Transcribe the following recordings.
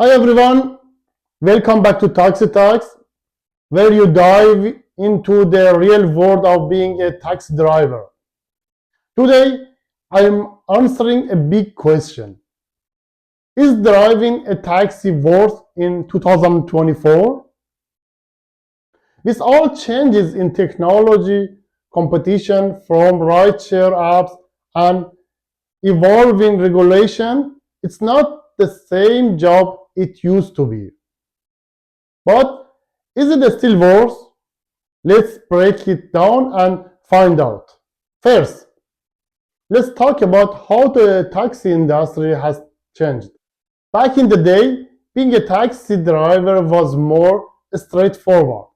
Hi everyone, welcome back to Taxi Talks, where you dive into the real world of being a taxi driver. Today, I am answering a big question. Is driving a taxi worth in 2024? With all changes in technology, competition from rideshare apps, and evolving regulation, it's not the same job it used to be. But is it still worth? Let's break it down and find out. First, let's talk about how the taxi industry has changed. Back in the day, being a taxi driver was more straightforward.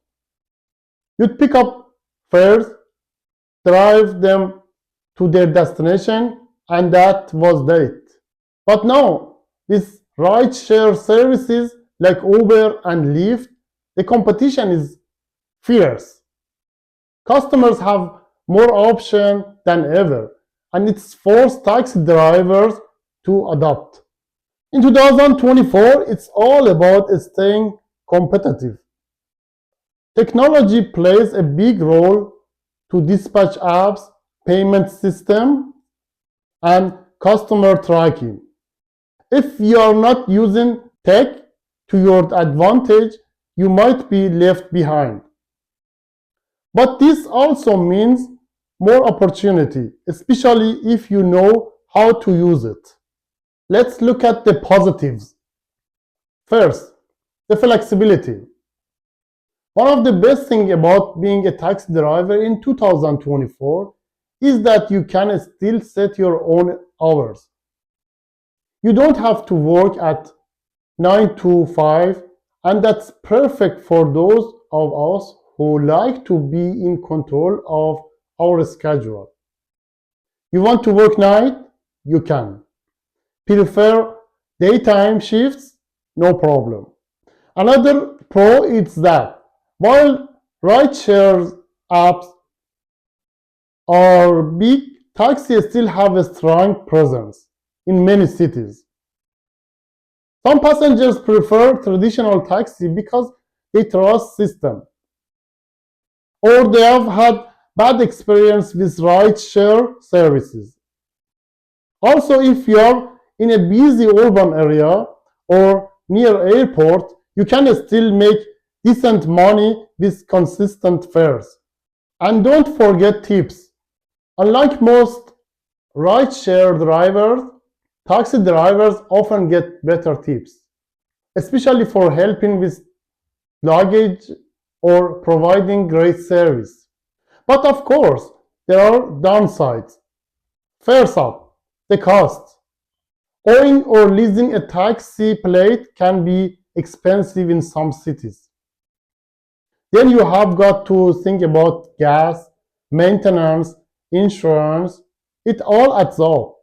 You'd pick up fares, drive them to their destination, and that was it. But now, with rideshare services like Uber and Lyft, the competition is fierce. Customers have more options than ever, and it's forced taxi drivers to adapt. In 2024, it's all about staying competitive. Technology plays a big role to dispatch apps, payment system, and customer tracking. If you are not using tech to your advantage, you might be left behind. But this also means more opportunity, especially if you know how to use it. Let's look at the positives. First, the flexibility. One of the best things about being a taxi driver in 2024 is that you can still set your own hours. You don't have to work at 9 to 5, and that's perfect for those of us who like to be in control of our schedule. You want to work night? You can. Prefer daytime shifts? No problem. Another pro is that while rideshare apps are big, taxis still have a strong presence in many cities. Some passengers prefer traditional taxi because they trust system, or they have had bad experience with rideshare services. Also, if you're in a busy urban area or near airport, you can still make decent money with consistent fares. And don't forget tips. Unlike most rideshare drivers, taxi drivers often get better tips, especially for helping with luggage or providing great service. But of course, there are downsides. Fares up, the cost. Owning or leasing a taxi plate can be expensive in some cities. Then you have got to think about gas, maintenance, insurance. It all adds up.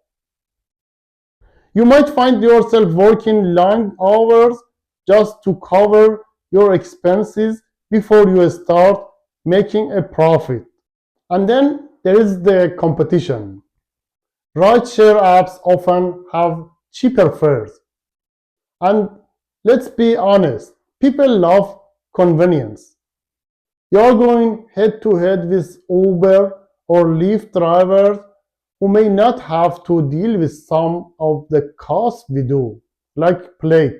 You might find yourself working long hours just to cover your expenses before you start making a profit. And then there is the competition. Rideshare apps often have cheaper fares. And let's be honest, people love convenience. You're going head to head with Uber or Lyft drivers who may not have to deal with some of the costs we do, like plate.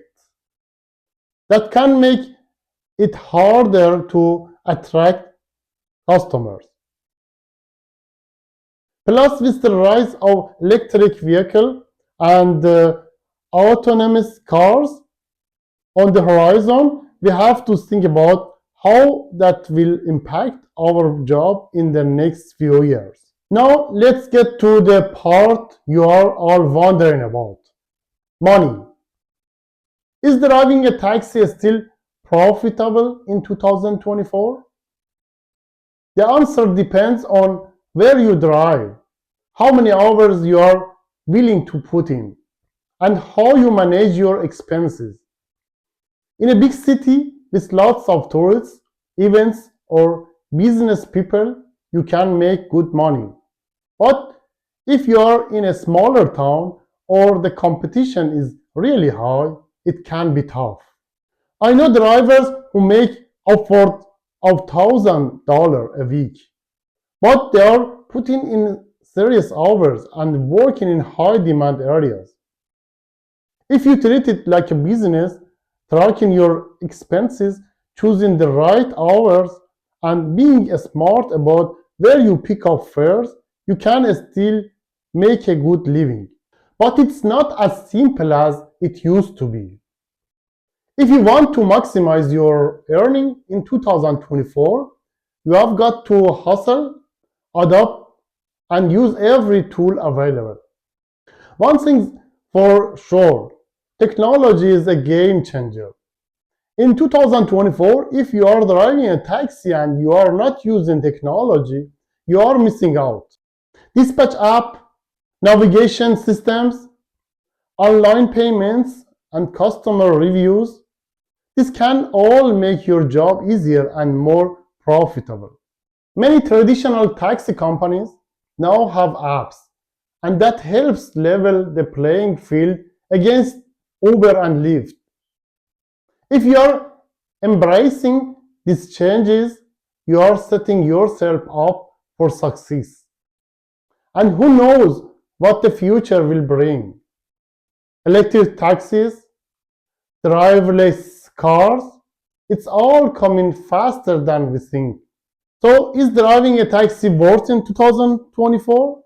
That can make it harder to attract customers. Plus, with the rise of electric vehicle and autonomous cars on the horizon, we have to think about how that will impact our job in the next few years. Now, let's get to the part you are all wondering about. Money. Is driving a taxi still profitable in 2024? The answer depends on where you drive, how many hours you are willing to put in, and how you manage your expenses. In a big city with lots of tourists, events, or business people, you can make good money. But if you are in a smaller town or the competition is really high, it can be tough. I know drivers who make upward of $1,000 a week, but they are putting in serious hours and working in high demand areas. If you treat it like a business, tracking your expenses, choosing the right hours, and being smart about where you pick up fares, you can still make a good living. But it's not as simple as it used to be. If you want to maximize your earning in 2024, you have got to hustle, adapt, and use every tool available. One thing for sure, technology is a game changer. In 2024, if you are driving a taxi and you are not using technology, you are missing out. Dispatch app, navigation systems, online payments, and customer reviews, this can all make your job easier and more profitable. Many traditional taxi companies now have apps, and that helps level the playing field against Uber and Lyft. If you are embracing these changes, you are setting yourself up for success. And who knows what the future will bring? Electric taxis, driverless cars, it's all coming faster than we think. So, is driving a taxi worth in 2024?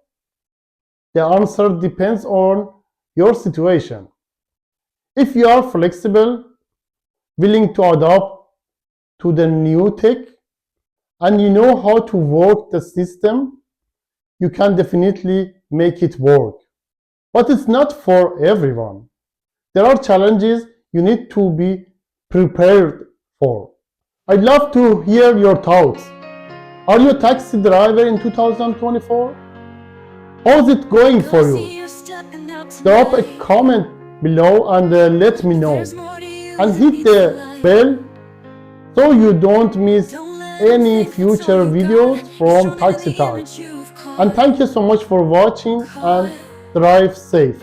The answer depends on your situation. If you are flexible, willing to adapt to the new tech, and you know how to work the system, you can definitely make it work. But it's not for everyone. There are challenges you need to be prepared for. I'd love to hear your thoughts. Are you a taxi driver in 2024? How's it going for you? Drop a comment below and let me know. And hit the bell so you don't miss any future videos from Taxi Talk. And thank you so much for watching and drive safe.